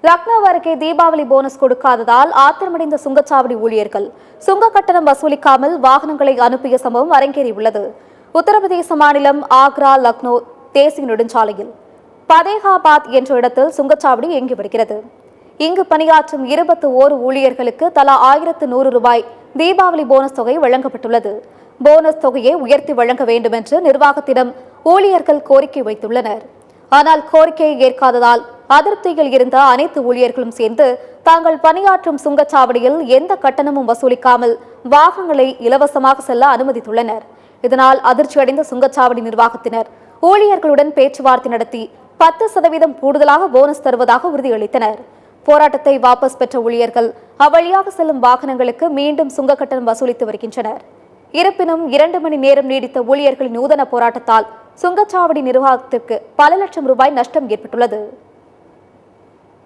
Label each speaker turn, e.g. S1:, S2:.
S1: லக்னோ அருகே தீபாவளி போனஸ் கொடுக்காததால் ஆத்திரமடைந்த சுங்கச்சாவடி ஊழியர்கள் சுங்க கட்டணம் வசூலிக்காமல் வாகனங்களை அனுப்பிய சம்பவம் அரங்கேறியுள்ளது. உத்தரப்பிரதேச மாநிலம் ஆக்ரா லக்னோ தேசிய நெடுஞ்சாலையில் பதேகாபாத் என்ற இடத்தில் சுங்கச்சாவடி இயங்கி வருகிறது. இங்கு பணியாற்றும் 21 ஊழியர்களுக்கு தலா 1100 ரூபாய் தீபாவளி போனஸ் தொகை வழங்கப்பட்டுள்ளது. போனஸ் தொகையை உயர்த்தி வழங்க வேண்டும் என்று நிர்வாகத்திடம் ஊழியர்கள் கோரிக்கை வைத்துள்ளனர். ஆனால் கோரிக்கையை ஏற்காததால் அதிருப்தியில் இருந்த அனைத்து ஊழியர்களும் சேர்ந்து தாங்கள் பணியாற்றும் சுங்கச்சாவடியில் எந்த கட்டணமும் வசூலிக்காமல் வாகனங்களை இலவசமாக செல்ல அனுமதித்துள்ளனர். இதனால் அதிர்ச்சியடைந்த சுங்கச்சாவடி நிர்வாகத்தினர் ஊழியர்களுடன் பேச்சுவார்த்தை நடத்தி 10% கூடுதலாக போனஸ் தருவதாக உறுதியளித்தனர். போராட்டத்தை வாபஸ் பெற்ற ஊழியர்கள் அவ்வழியாக செல்லும் வாகனங்களுக்கு மீண்டும் சுங்க கட்டணம் வசூலித்து வருகின்றனர். இருப்பினும் 2 மணி நேரம் நீடித்த ஊழியர்களின் நூதன போராட்டத்தால் சுங்கச்சாவடி நிர்வாகத்திற்கு பல லட்சம் ரூபாய் நஷ்டம் ஏற்பட்டுள்ளது.